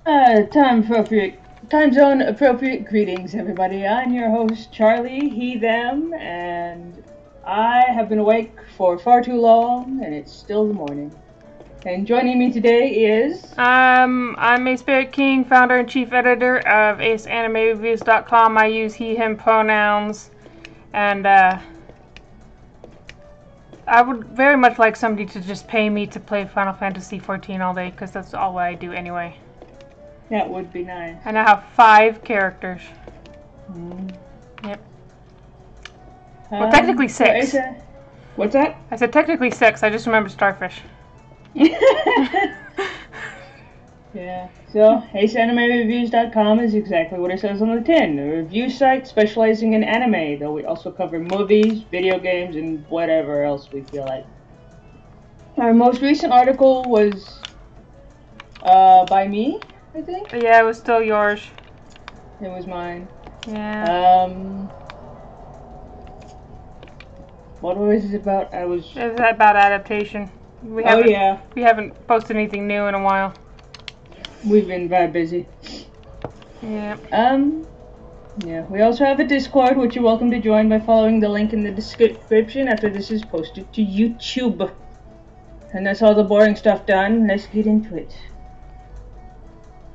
Time zone appropriate greetings, everybody. I'm your host, Charlie, he, them, and I have been awake for far too long, and it's still the morning. And joining me today is... I'm a Spirit King, founder and chief editor of aceanimereviews.com. I use he, him pronouns, and I would very much like somebody to just pay me to play Final Fantasy XIV all day, because that's all I do anyway. That would be nice. And I have 5 characters. Yep. Well, technically 6. So what's that? I said technically 6, I just remember Starfish. Yeah, so aceanimereviews.com is exactly what it says on the tin. A review site specializing in anime, though we also cover movies, video games, and whatever else we feel like. Our most recent article was by me, I think? Yeah, it was still yours. It was mine. Yeah. What was it about? It was about adaptation. We haven't posted anything new in a while. We've been very busy. Yeah. Yeah. We also have a Discord, which you're welcome to join by following the link in the description after this is posted to YouTube. And that's all the boring stuff done. Let's get into it.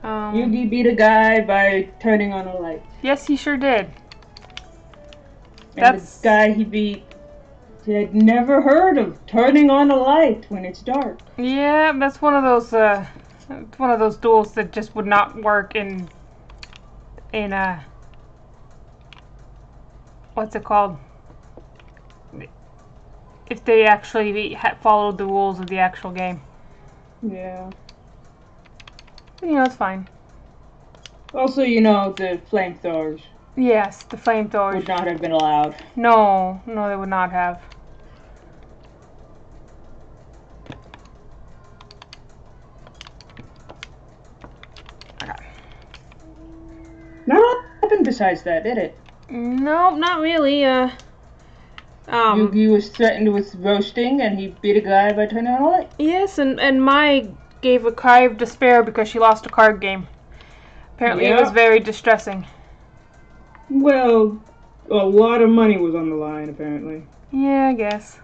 Yugi beat a guy by turning on a light. Yes, he sure did. And the guy he beat had never heard of turning on a light when it's dark. Yeah, that's one of those duels that just would not work in what's it called? If they actually followed the rules of the actual game. Yeah. But, you know, it's fine. Also, you know, the flamethrowers. Yes, the flamethrowers would not have been allowed. No, they would not have. Nothing happened besides that, did it? No, not really. Yugi was threatened with roasting, and he beat a guy by turning on a light. Yes, and Mai gave a cry of despair because she lost a card game. Apparently, It was very distressing. Well, a lot of money was on the line, apparently. Yeah, I guess.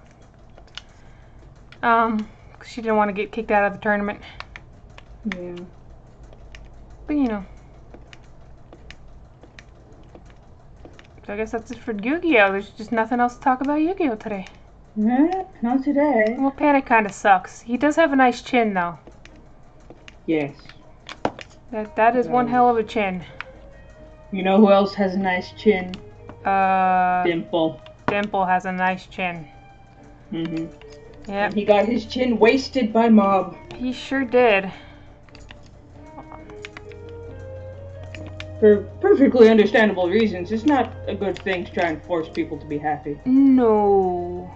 She didn't want to get kicked out of the tournament. Yeah. But, you know. So I guess that's it for Yu-Gi-Oh! There's just nothing else to talk about Yu-Gi-Oh! Today. Yeah, not today. Well, Panic kind of sucks. He does have a nice chin, though. Yes. That is one hell of a chin. You know who else has a nice chin? Dimple. Dimple has a nice chin. Mm-hmm. Yeah. He got his chin wasted by Mob. He sure did. For perfectly understandable reasons. It's not a good thing to try and force people to be happy. No.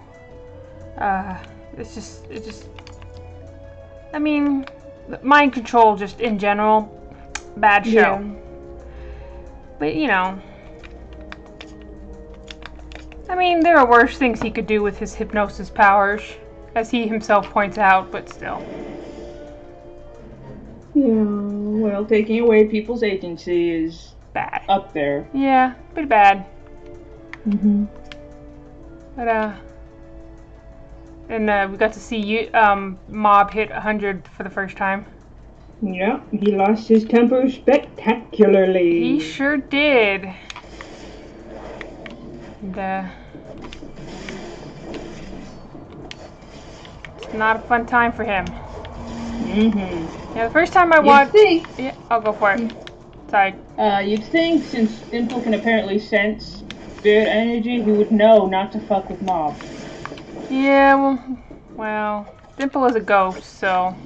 It's just... I mean, mind control just in general, bad show. Yeah. But, you know. I mean, there are worse things he could do with his hypnosis powers, as he himself points out, but still. Yeah, well, taking away people's agency is bad. Up there. Yeah, pretty bad. Mm-hmm. But, and we got to see Mob hit 100 for the first time. Yeah, he lost his temper spectacularly. He sure did. And, it's not a fun time for him. Mm-hmm. Yeah, the first time I watched... Yeah, I'll go for it. Sorry. You'd think, since Dimple can apparently sense spirit energy, he would know not to fuck with Mob. Yeah, well, Dimple is a ghost, so...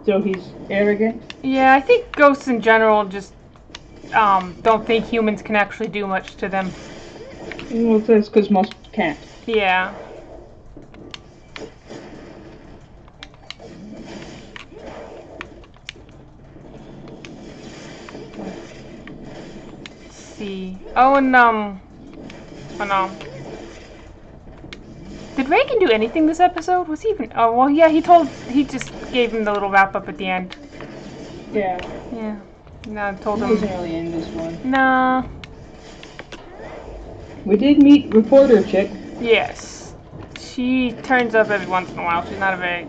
So he's arrogant? Yeah, I think ghosts in general just don't think humans can actually do much to them. Well, that's because most can't. Yeah. Let's see. Oh, and, oh no. Did Reagan do anything this episode? Was he even... Oh, well, yeah, he just gave him the little wrap-up at the end. Yeah. Yeah. No, told He him... wasn't really in this one. Nah. We did meet reporter chick. Yes. She turns up every once in a while. She's not a very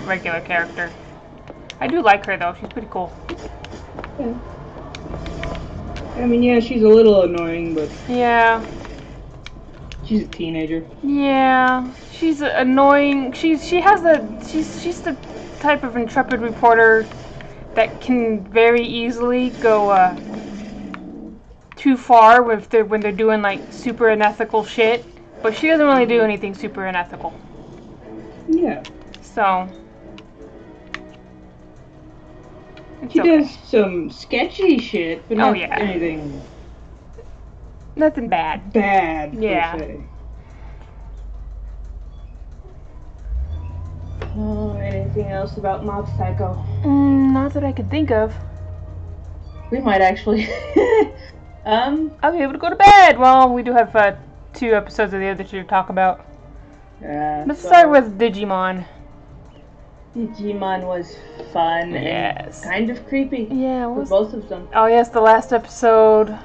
regular character. I do like her, though. She's pretty cool. Yeah. I mean, yeah, she's a little annoying, but... Yeah. She's a teenager. Yeah. She's annoying. She's the type of intrepid reporter that can very easily go too far when they're doing like super unethical shit, but she doesn't really do anything super unethical. Yeah. So She does some sketchy shit, but not yeah. anything Nothing bad. bad, Yeah. per se. Oh, anything else about Mob Psycho? Not that I can think of. We might actually. I'll be able to go to bed. Well, we do have 2 episodes of the other 2 to talk about. Let's start with Digimon. Digimon was fun and kind of creepy. Yeah, for both of them. Oh yes, the last episode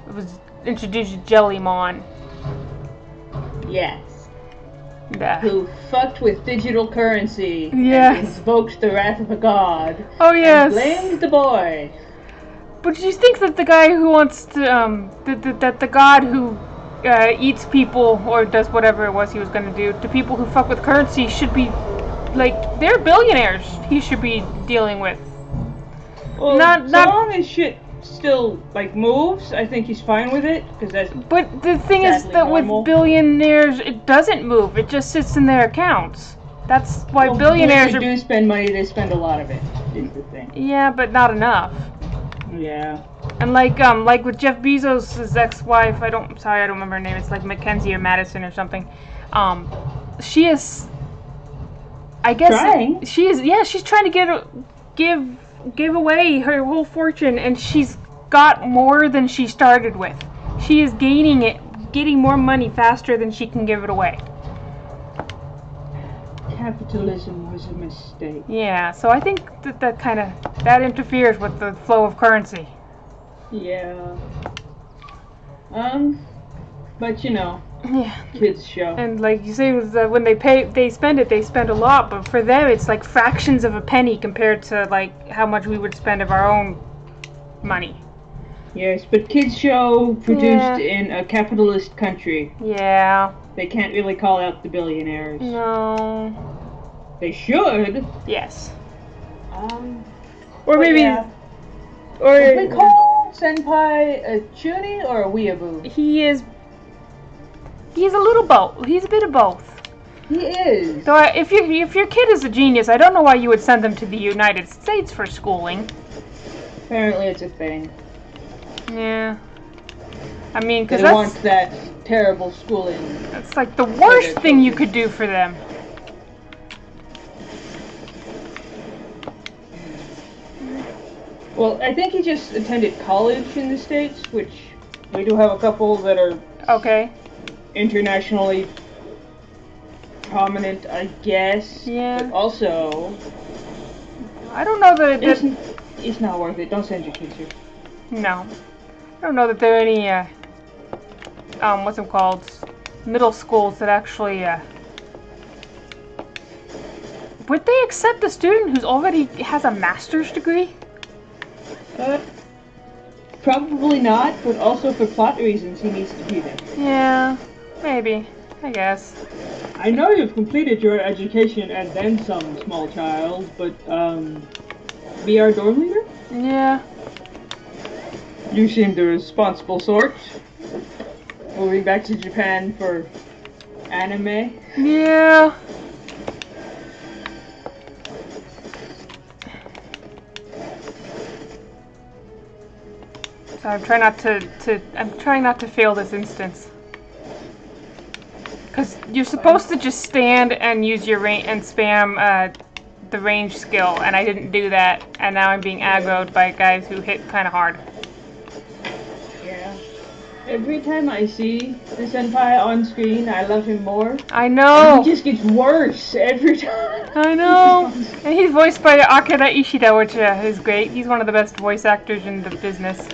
was introduced Jellymon. Yes. Yeah. Who fucked with digital currency Yes. and invoked the wrath of a god. Oh yes. And blamed the boy. But do you think that the guy who wants to that the god who eats people or does whatever it was he was gonna do to people who fuck with currency should be like they're billionaires he should be dealing with? Well, so long as shit still like moves, I think he's fine with it because that's. But the thing is that normal. with billionaires, it doesn't move. It just sits in their accounts. That's why billionaires do spend money. They spend a lot of it. Is the thing. Yeah, but not enough. Yeah. And like with Jeff Bezos' ex-wife, I don't remember her name. It's like Mackenzie or Madison or something. She is. I guess trying. She's trying to give away her whole fortune, and she's got more than she started with. She is getting more money faster than she can give it away. Capitalism was a mistake. Yeah, so I think that interferes with the flow of currency. Yeah. But Yeah. Kids show. And like you say, when they spend a lot, but for them it's like fractions of a penny compared to like how much we would spend of our own money. Yes, but kids show produced in a capitalist country. Yeah. They can't really call out the billionaires. No. They should. Yes. Or maybe. Yeah. Would we call Senpai a chuny or a weeaboo? He's a little both. He's a bit of both. He is. So if your kid is a genius, I don't know why you would send them to the United States for schooling. Apparently, it's a thing. Yeah. I mean, because they want that terrible schooling. That's like the worst thing you could do for them. Well, I think he just attended college in the States, which we do have a couple that are internationally prominent, I guess. Yeah. But also, I don't know that it's not worth it. Don't send your kids here. No. I don't know that there are any what's them called? Middle schools that actually would they accept a student who's already has a master's degree? Probably not, but also for plot reasons he needs to be there. Yeah, maybe. I guess. I know you've completed your education and then some, small child, but be our dorm leader? Yeah. You seem the responsible sort. Moving back to Japan for anime. Yeah. So I'm trying not to fail this instance. Because you're supposed to just stand and use your and spam the range skill, and I didn't do that, and now I'm being aggroed by guys who hit kind of hard. Yeah. Every time I see the senpai on screen, I love him more. I know. And he just gets worse every time. I know. And he's voiced by Akira Ishida, which is great. He's one of the best voice actors in the business.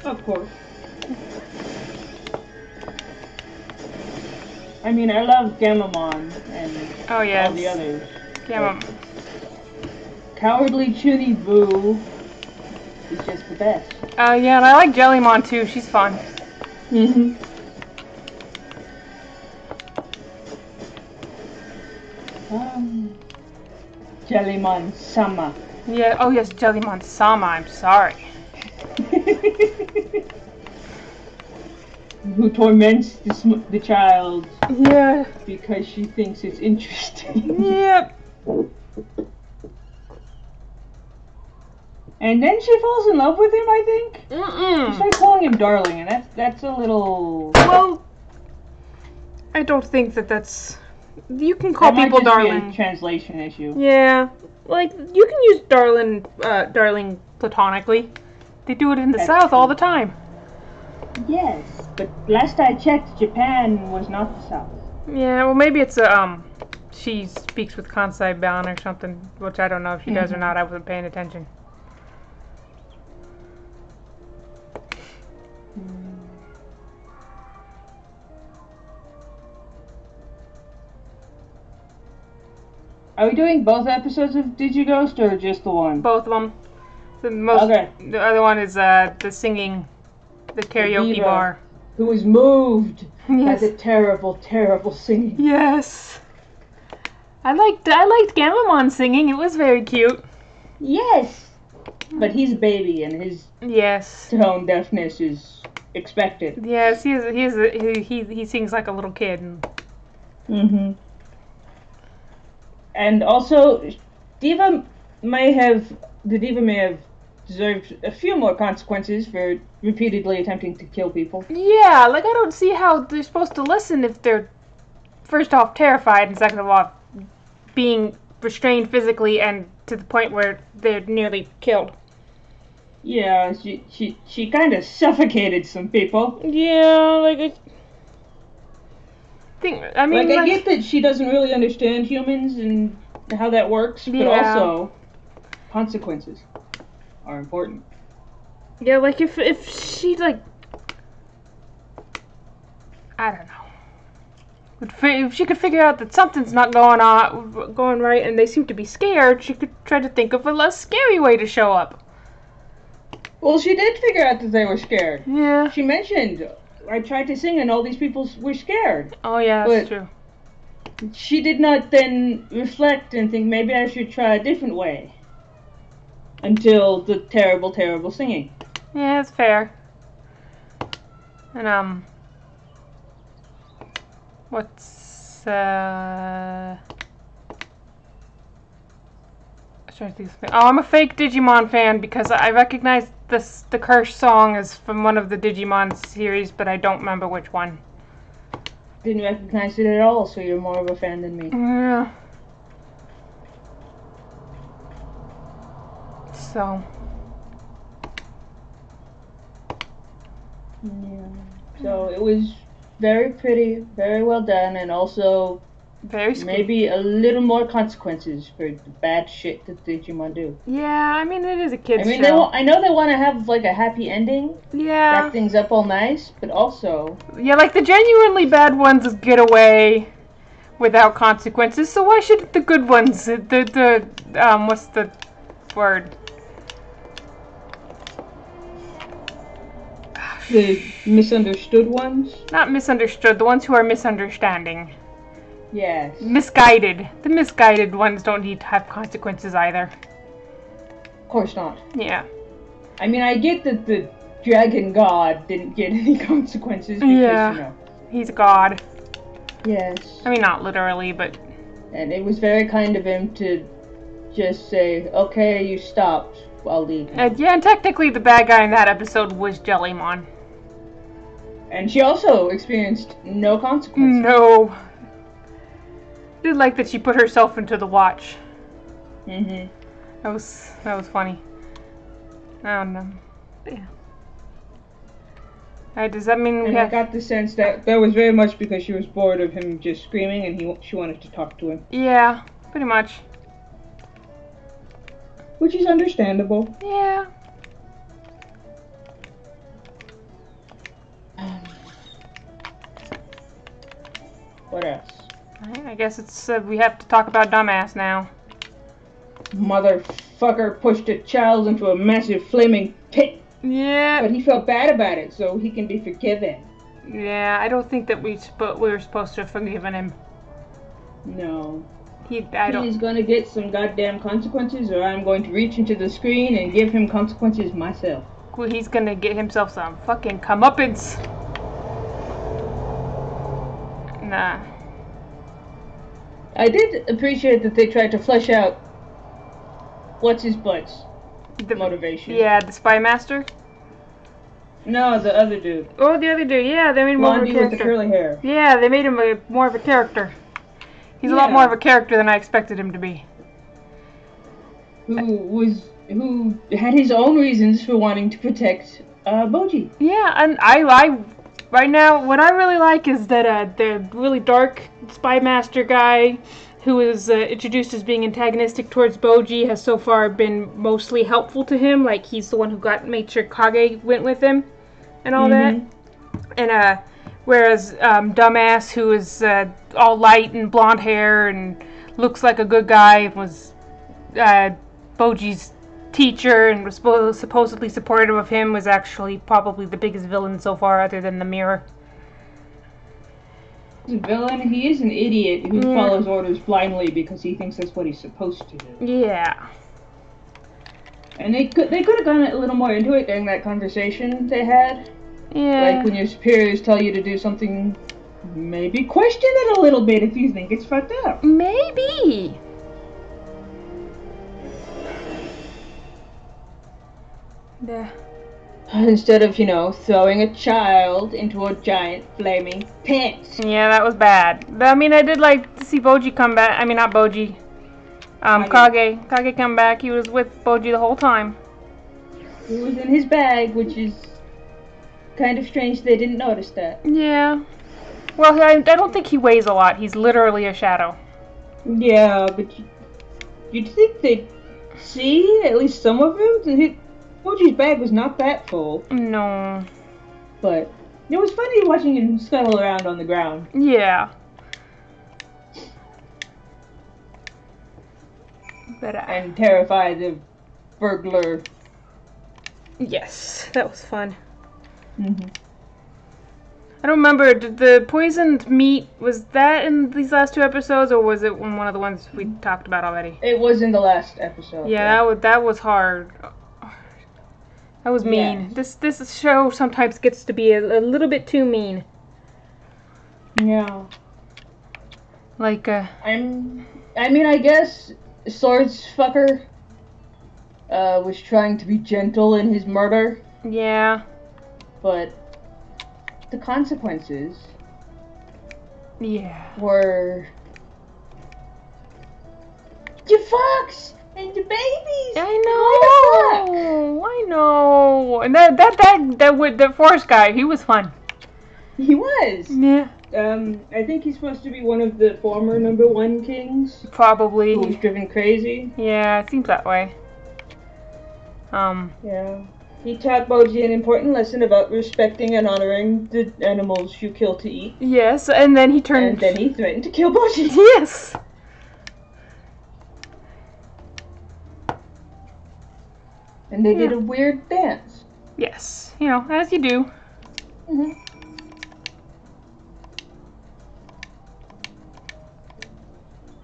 Of course. I mean, I love Gamamon and all the others. Cowardly Chuni Boo is just the best. Yeah, and I like Jellymon too. She's fun. Mhm. Jellymon Sama. Yeah. Oh yes, Jellymon Sama. I'm sorry. Who torments the child. Yeah. Because she thinks it's interesting. Yep. And then she falls in love with him, I think. Mm-mm. She starts calling him darling, and that's a little. Well, I don't think that's. You can call people darling. Be a translation issue. Yeah, like you can use darling platonically. They do it in the South all the time. Yes, but last I checked, Japan was not the South. Yeah, well maybe it's she speaks with Kansai bound or something, which I don't know if she does or not. I wasn't paying attention. Are we doing both episodes of Digighost or just the one? Both of them. The other one is the singing, the karaoke bar. Who was moved by the terrible, terrible singing. Yes. I liked Gamamon singing. It was very cute. Yes. But he's a baby, and his tone deafness is expected. Yes, he sings like a little kid. Mhm. And also, the diva may have deserved a few more consequences for repeatedly attempting to kill people. Yeah, like I don't see how they're supposed to listen if they're first off terrified and second of all being restrained physically and to the point where they're nearly killed. Yeah, she kind of suffocated some people. Yeah, like I get that she doesn't really understand humans and how that works, but also consequences are important. Yeah, like if she like, I don't know, if she could figure out that something's not going right, and they seem to be scared, she could try to think of a less scary way to show up. Well, she did figure out that they were scared. Yeah. She mentioned, I tried to sing and all these people were scared. Oh yeah, that's true. She did not then reflect and think maybe I should try a different way. Until the terrible, terrible singing. Yeah, it's fair. And what's I'm trying to think of something. Oh, I'm a fake Digimon fan because I recognize the Curse song is from one of the Digimon series, but I don't remember which one. Didn't recognize it at all, so you're more of a fan than me. Yeah. So. Yeah. So it was very pretty, very well done, and also very sweet. Maybe a little more consequences for the bad shit that Digimon do. Yeah, I mean it is a kids show. I know they want to have like a happy ending. Yeah. Wrap things up all nice, but also. Yeah, like the genuinely bad ones get away without consequences. So why should the good ones? The what's the word? The misunderstood ones? Not misunderstood, the ones who are misunderstanding. Yes. Misguided. The misguided ones don't need to have consequences either. Of course not. Yeah. I mean, I get that the dragon god didn't get any consequences because, you know. He's a god. Yes. I mean, not literally, but... And it was very kind of him to just say, okay, you stopped. I'll leave. Yeah, and technically the bad guy in that episode was Jellymon. And she also experienced no consequences. No. I did like that she put herself into the watch. Mm-hmm. That was funny. I don't know. Yeah. Does that mean we And I have... got the sense that that was very much because she was bored of him just screaming, and she wanted to talk to him. Yeah, pretty much. Which is understandable. Yeah. What else? I guess it's we have to talk about dumbass now. Motherfucker pushed a child into a massive flaming pit. Yeah. But he felt bad about it, so he can be forgiven. Yeah, I don't think that we were supposed to have forgiven him. No. He's gonna get some goddamn consequences, or I'm going to reach into the screen and give him consequences myself. He's gonna get himself some fucking comeuppance. Nah. I did appreciate that they tried to flesh out what's his butt's motivation. Yeah, the spy master. No, the other dude. Oh, the other dude. Yeah, they made him more of a character. With the curly hair. Yeah, they made him more of a character. He's a lot more of a character than I expected him to be. Who had his own reasons for wanting to protect Bojji. Yeah, and I right now what I really like is that the really dark spy master guy who was introduced as being antagonistic towards Bojji has so far been mostly helpful to him. Like, he's the one who made sure Kage went with him and all that. And whereas dumbass, who is all light and blonde hair and looks like a good guy, was Bojji's teacher and was supposedly supportive of him, was actually probably the biggest villain so far, other than the mirror. He's a villain. He is an idiot who follows orders blindly because he thinks that's what he's supposed to do. Yeah. And they could have gone a little more into it during that conversation they had. Yeah. Like when your superiors tell you to do something, maybe question it a little bit if you think it's fucked up. Maybe. Yeah. Instead of, throwing a child into a giant flaming pit. Yeah, that was bad. I mean, I did like to see Bojji come back. I mean, not Bojji. Kage. Kage come back. He was with Bojji the whole time. He was in his bag, which is kind of strange they didn't notice that. Yeah. Well, I don't think he weighs a lot. He's literally a shadow. Yeah, but you'd think they'd see at least some of him? Bojji's bag was not that full. No. But it was funny watching him scuttle around on the ground. Yeah. And terrify the burglar. Yes, that was fun. I don't remember, did the poisoned meat, was that in these last 2 episodes, or was it in one of the ones we talked about already? It was in the last episode. Yeah. That was hard. That was mean. Yes. This show sometimes gets to be a little bit too mean. Yeah. Like, I guess Swords Fucker was trying to be gentle in his murder. Yeah. But the consequences Yeah. Were your fox and your babies. I know. I know. And that forest guy, he was fun. He was. Yeah. I think he's supposed to be one of the former #1 kings. Probably. Who was driven crazy. Yeah, it seems that way. Yeah. He taught Bojji an important lesson about respecting and honoring the animals you kill to eat. Yes, and then he turned... And then he threatened to kill Bojji. Yes! And they did a weird dance. Yes. You know, as you do. Mm-hmm.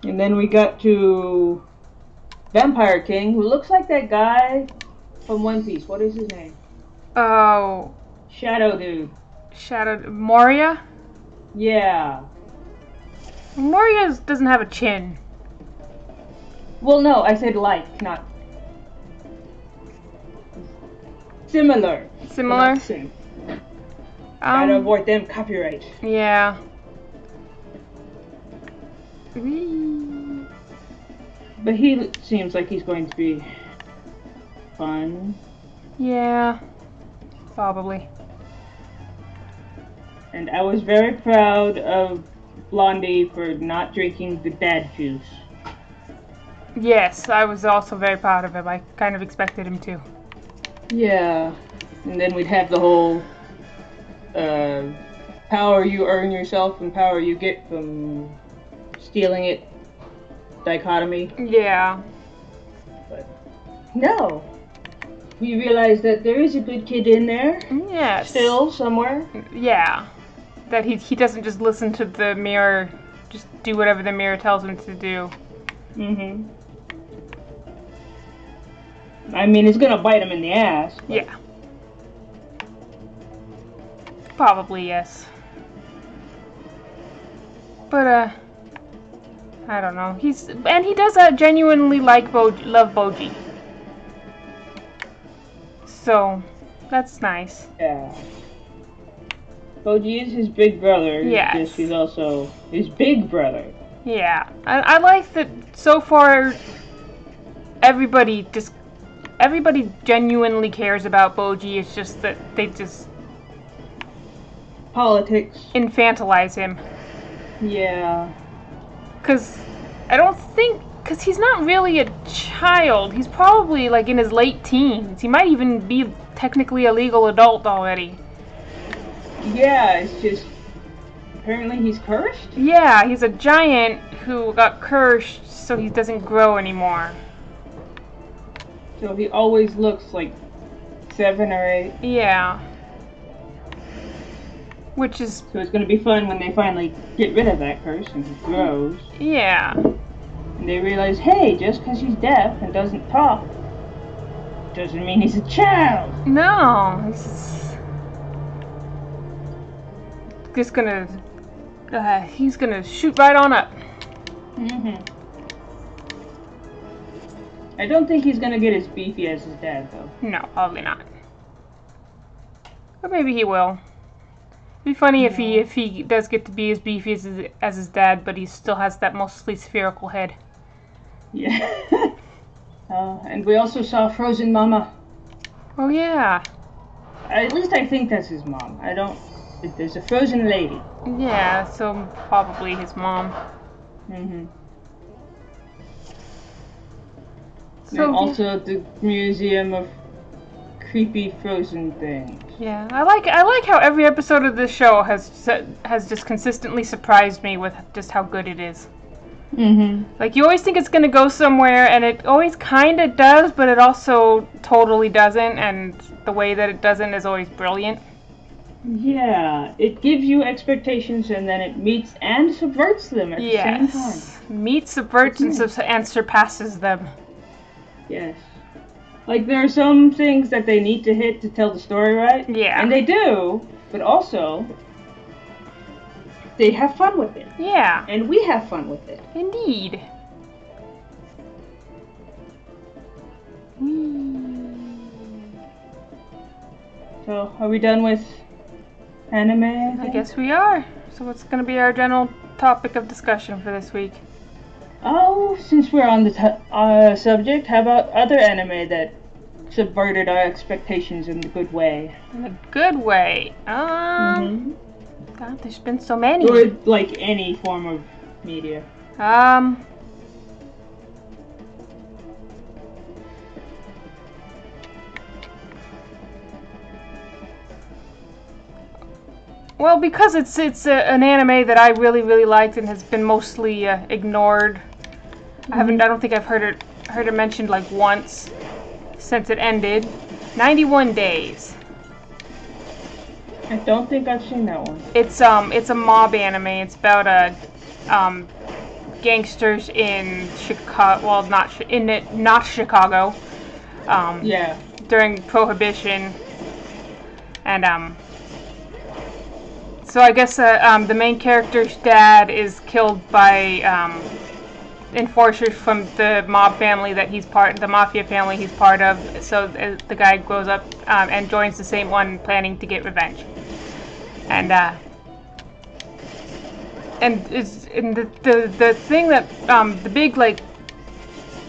And then we got to Vampire King, who looks like that guy from One Piece. What is his name? Oh. Shadow Dude. Moria? Yeah. Moria doesn't have a chin. Well, no, I said like, not... Similar. Similar? Gotta avoid them copyright. Yeah. But he seems like he's going to be fun. Yeah. Probably. And I was very proud of Blondie for not drinking the dad juice. Yes, I was also very proud of him. I kind of expected him to. Yeah. And then we'd have the whole power you earn yourself and power you get from stealing it dichotomy. Yeah. But no. We realized that there is a good kid in there. Yes. Still somewhere. Yeah. That he doesn't just listen to the mirror, just do whatever the mirror tells him to do. Mm-hmm. I mean, it's gonna bite him in the ass. But... Yeah. Probably, yes. But, I don't know. He does genuinely love Bojji. So, that's nice. Yeah. Bojji is his big brother. Yes. He's also his big brother. Yeah. I like that so far everybody genuinely cares about Bojji. It's just that they just Politics. infantilize him. Yeah. Because he's not really a child. He's probably like in his late teens. He might even be technically a legal adult already. Yeah, it's just apparently he's cursed. Yeah, he's a giant who got cursed so he doesn't grow anymore. So he always looks like 7 or 8. Yeah. Which is... So it's going to be fun when they finally get rid of that curse and he grows. Yeah. And they realize, hey, just because he's deaf and doesn't talk doesn't mean he's a child. No. He's gonna shoot right on up. Mm-hmm. I don't think he's going to get as beefy as his dad, though. No, probably not. But maybe he will. It'd be funny if he does get to be as beefy as his dad, but he still has that mostly spherical head. Yeah. And we also saw Frozen Mama. Oh yeah. At least I think that's his mom. There's a frozen lady. Yeah, so probably his mom. Mm-hmm. So, and also the museum of creepy frozen things. Yeah, I like how every episode of this show has just consistently surprised me with just how good it is. Mm-hmm. Like, you always think it's gonna go somewhere, and it always kind of does, but it also totally doesn't, and the way that it doesn't is always brilliant. Yeah, it gives you expectations, and then it meets and subverts them at the same time. Meets, subverts, and surpasses them. Yes. Like, there are some things that they need to hit to tell the story right. Yeah. And they do, but also, they have fun with it. Yeah. And we have fun with it. Indeed. So, are we done with anime? I guess we are. So what's going to be our general topic of discussion for this week? Oh, since we're on the subject, how about other anime that subverted our expectations in the good way? In a good way. God, there's been so many. Or like any form of media. Well, because it's an anime that I really liked and has been mostly ignored. I don't think I've heard it mentioned like once since it ended. 91 Days. I don't think I've seen that one. It's a mob anime. It's about gangsters in Chicago. Well, not Chicago. Yeah. During Prohibition, and so I guess the main character's dad is killed by enforcers from the mob family that the mafia family he's part of. So the guy grows up and joins the same one, planning to get revenge. And the thing that the big like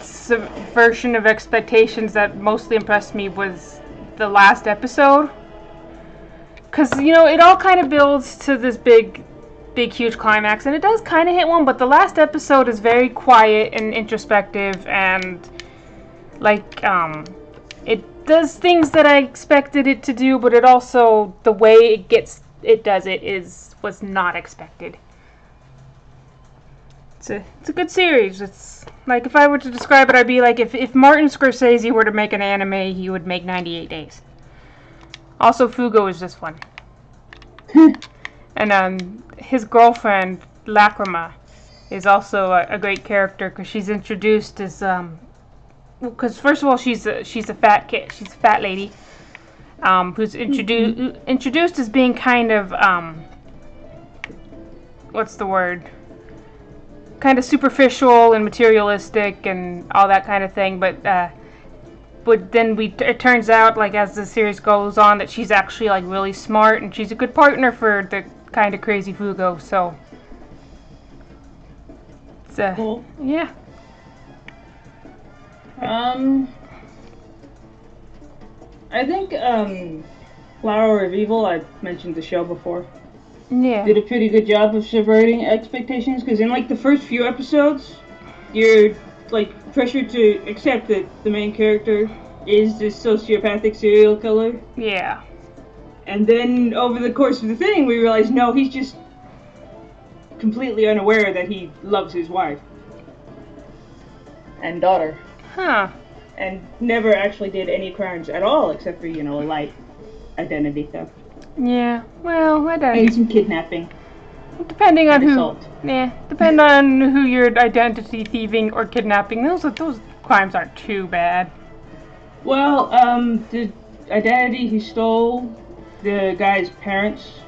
subversion of expectations that mostly impressed me was the last episode. because it all kind of builds to this big, huge climax, and it does kind of hit one. But the last episode is very quiet and introspective, and like it does things that I expected it to do, but it also the way it does it was not expected. It's a good series. It's like, if I were to describe it, I'd be like, if Martin Scorsese were to make an anime, he would make 98 Days. Also, Fugo is just fun. And his girlfriend, Lacrima, is also a great character, because she's introduced as because first of all, she's a fat kid. She's a fat lady, who's introduced as being kind of what's the word? Kind of superficial and materialistic and all that kind of thing. But then it turns out, like, as the series goes on, that she's actually like really smart, and she's a good partner for the kind of crazy Fugo. So it's cool. Yeah. I think Flower of Evil, I mentioned the show before, did a pretty good job of subverting expectations, because in like the first few episodes, you're like pressured to accept that the main character is this sociopathic serial killer. Yeah. And then over the course of the thing, we realize, no, he's just completely unaware that he loves his wife and daughter. Huh. And never actually did any crimes at all, except for, light identity theft. Yeah, well, And some kidnapping. Depending on who. Assault. Yeah, depending on who you're identity thieving or kidnapping. Those crimes aren't too bad. Well, the identity he stole, the guy's parents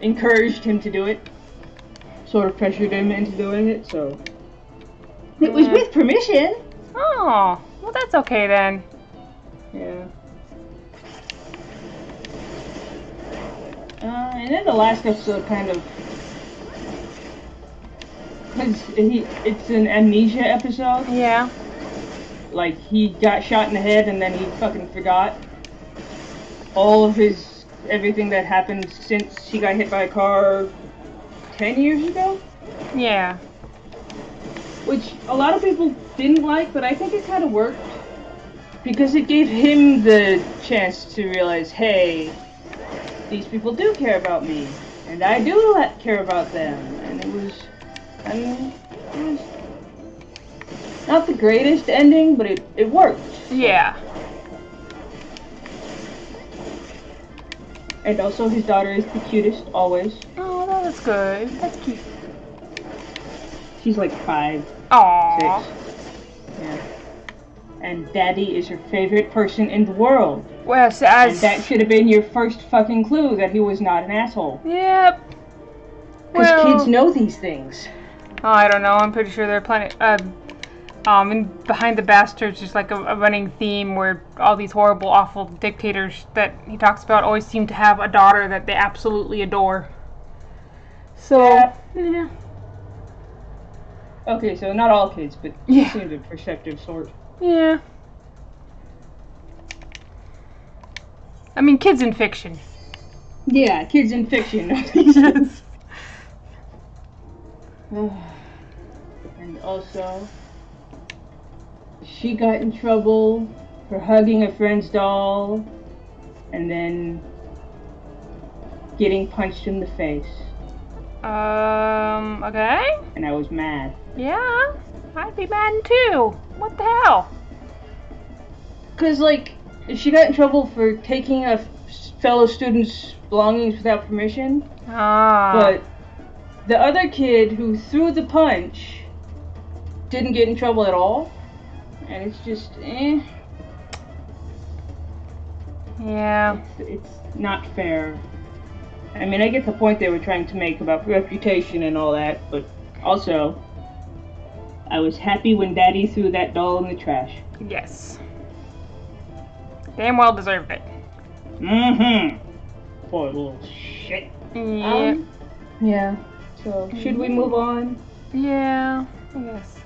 encouraged him to do it. Sort of pressured him into doing it, so... It was with permission! Oh, well, that's okay then. Yeah. And then the last episode kind of... It's an amnesia episode. Yeah. Like, he got shot in the head and then he fucking forgot all of everything that happened since he got hit by a car 10 years ago? Yeah. Which a lot of people didn't like, but I think it kind of worked. Because it gave him the chance to realize, hey, these people do care about me. And I do care about them. And it was not the greatest ending, but it worked. Yeah. And also his daughter is the cutest, always. Oh, that's good. That's cute. She's like 5. Aww. 6. Yeah. And Daddy is her favorite person in the world. Well, and that should have been your first fucking clue that he was not an asshole. Yep. Because kids know these things. Oh, I don't know. I'm pretty sure there are plenty. In Behind the Bastards, there's like a running theme where all these horrible, awful dictators that he talks about always seem to have a daughter that they absolutely adore. So, yeah. Okay, so not all kids, but he seems a perceptive sort. Yeah. I mean, kids in fiction. Yeah, kids in fiction. And also, she got in trouble for hugging a friend's doll and then getting punched in the face. Okay. And I was mad. Yeah, I'd be mad too. What the hell? Because, like, she got in trouble for taking a fellow student's belongings without permission. But the other kid who threw the punch didn't get in trouble at all. And it's just, Yeah. It's not fair. I mean, I get the point they were trying to make about reputation and all that, but also, I was happy when Daddy threw that doll in the trash. Yes. Damn well deserved it. Mm-hmm. Poor little shit. Yeah. Yeah. So, should we move on? Yeah, I guess.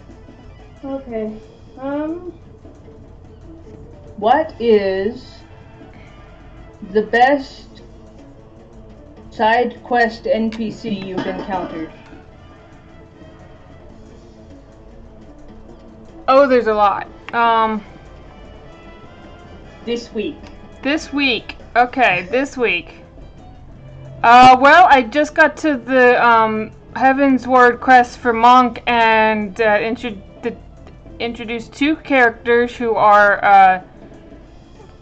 Okay. What is The best side quest NPC you've encountered. Oh, there's a lot. This week. This week. Okay, this week. Well, I just got to the Heaven's Word quest for Monk and introduced two characters who are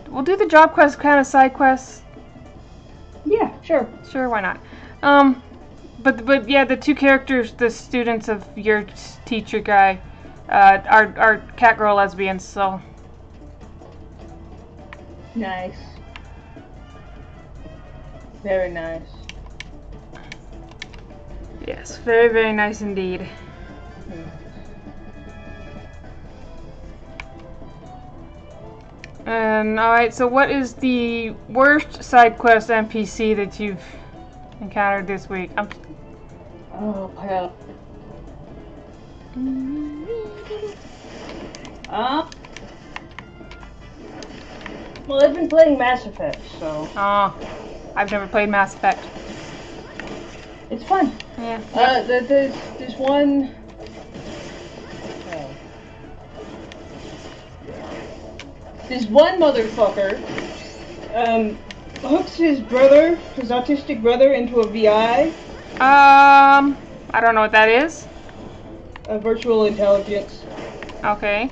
we'll do the job quest kind of side quests. Yeah, sure. Sure, why not? But yeah, the two characters, the students of your teacher guy, are cat girl lesbians. So nice. Very nice. Yes, very, very nice indeed. And alright, so what is the worst side quest NPC that you've encountered this week? Oh, pal. Well, I've been playing Mass Effect, so... Oh, I've never played Mass Effect. It's fun. Yeah. There's one... This one motherfucker hooks his autistic brother, into a VI. I don't know what that is. A virtual intelligence. Okay.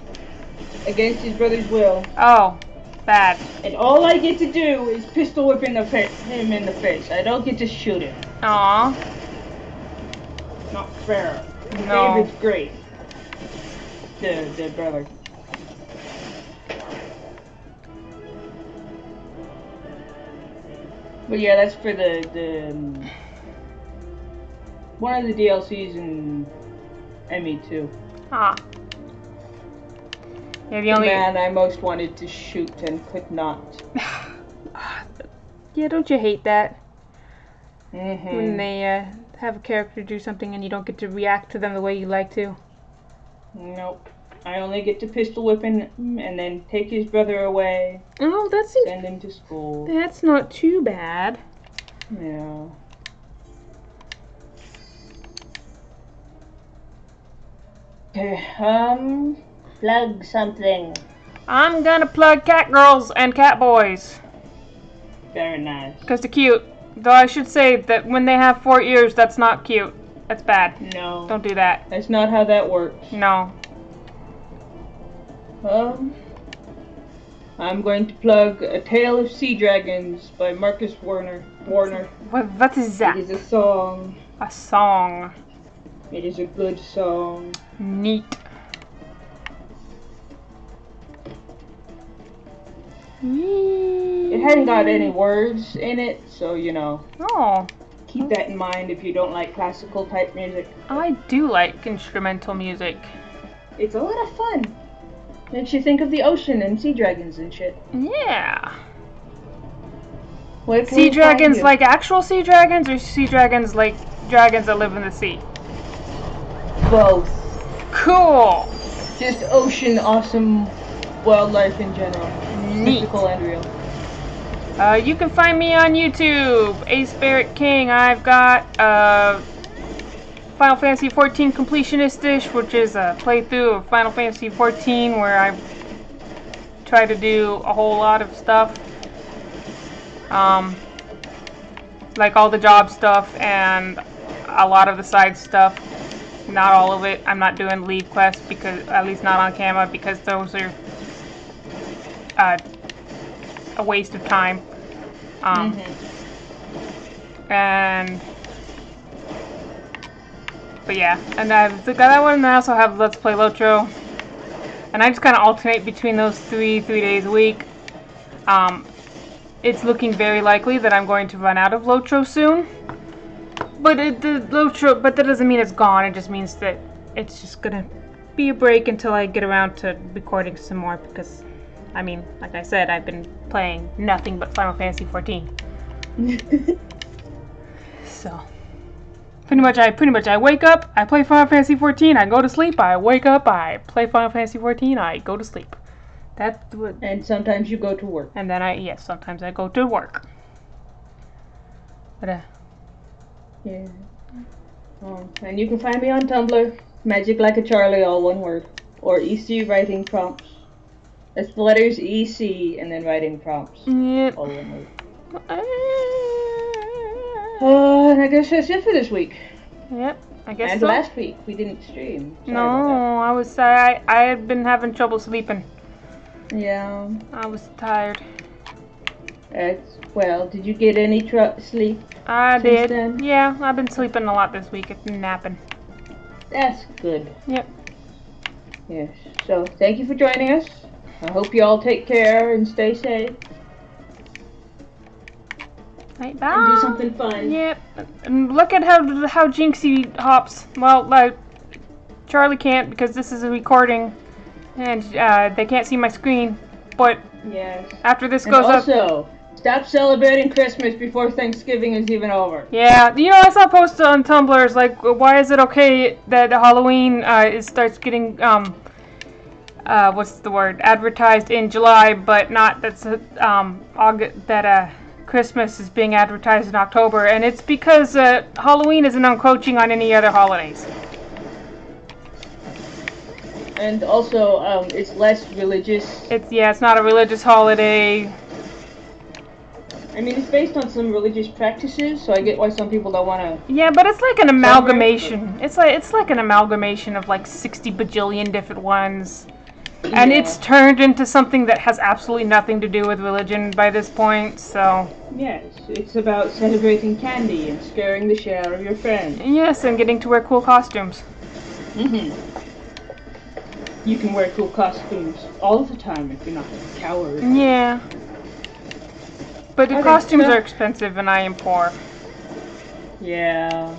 Against his brother's will. Oh, bad. And all I get to do is pistol whip him in the face. I don't get to shoot him. Aww. Not fair. No. David's great. The brother. But yeah, that's for the one of the DLCs in ME2. Ah. Yeah, The man I most wanted to shoot and could not. Yeah, don't you hate that? Mm-hmm. When they have a character do something and you don't get to react to them the way you like to. Nope. I only get to pistol whip him and then take his brother away. Oh, that seems... Send him to school. That's not too bad. Yeah. Okay, plug something. I'm gonna plug cat girls and cat boys. Very nice. Because they're cute. Though I should say that when they have 4 ears, that's not cute. That's bad. No. Don't do that. That's not how that works. No. I'm going to plug A Tale of Sea Dragons by Marcus Warner. What is that? It is a song. A song. It is a good song. Neat. It hadn't got any words in it, so you know. Oh. Keep that in mind if you don't like classical type music. I do like instrumental music. It's a lot of fun. Makes you think of the ocean and sea dragons and shit. Yeah. Where can Sea we dragons find you? like actual sea dragons, or sea dragons like dragons that live in the sea? Both. Cool. Just ocean awesome wildlife in general. Neat. Mythical and real. You can find me on YouTube, A Spirit King. I've got Final Fantasy XIV Completionist-ish, which is a playthrough of Final Fantasy XIV where I try to do a whole lot of stuff. Like all the job stuff and a lot of the side stuff. Not all of it. I'm not doing lead quests, because at least not on camera, because those are a waste of time. But yeah, and I've got that one, and I also have Let's Play Lotro, and I just kind of alternate between those three days a week. It's looking very likely that I'm going to run out of Lotro soon, but but that doesn't mean it's gone. It just means that it's just gonna be a break until I get around to recording some more, because I mean, like I said, I've been playing nothing but Final Fantasy XIV. So, pretty much I wake up, I play Final Fantasy XIV, I go to sleep, I wake up, I play Final Fantasy XIV, I go to sleep. That's what. And sometimes you go to work. And then yes, sometimes I go to work. But Yeah. And you can find me on Tumblr, Magic Like a Charlie, all one word, or EC Writing Prompts. That's the letters EC and then writing prompts, yep. all one word. And I guess that's it for this week. Yep. I guess And so. last week we didn't stream. Sorry No, about that. I had been having trouble sleeping. Yeah. I was tired. Well, did you get any sleep? I Since did. then? Yeah, I've been sleeping a lot this week. I've been napping. That's good. Yep. Yes. So thank you for joining us. I hope you all take care and stay safe. Right, bye. And do something fun. Yep. And look at how Jinxie hops. Well, Charlie can't because this is a recording, and they can't see my screen. But yes. After this and goes also, stop celebrating Christmas before Thanksgiving is even over. Yeah, I saw posts on Tumblr. It's like, why is it okay that Halloween starts getting what's the word, advertised in July, but not August, that Christmas is being advertised in October, and it's because Halloween isn't encroaching on any other holidays. And also, it's less religious. It's not a religious holiday. I mean, it's based on some religious practices, so I get why some people don't want to. Yeah, but it's like an amalgamation. It's like an amalgamation of like 60 bajillion different ones. And it's turned into something that has absolutely nothing to do with religion by this point, so... Yes, it's about celebrating candy and scaring the shit out of your friends. Yes, and getting to wear cool costumes. You can wear cool costumes all the time if you're not a coward. Yeah. But the costumes are expensive and I am poor. Yeah.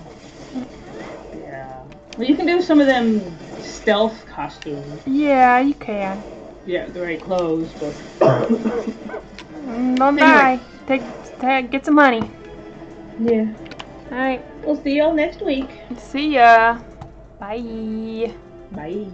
Well, you can do some of them stealth costumes. Yeah, you can. Yeah, the right clothes, but... Don't die. Get some money. Yeah. Alright. We'll see y'all next week. See ya. Bye. Bye.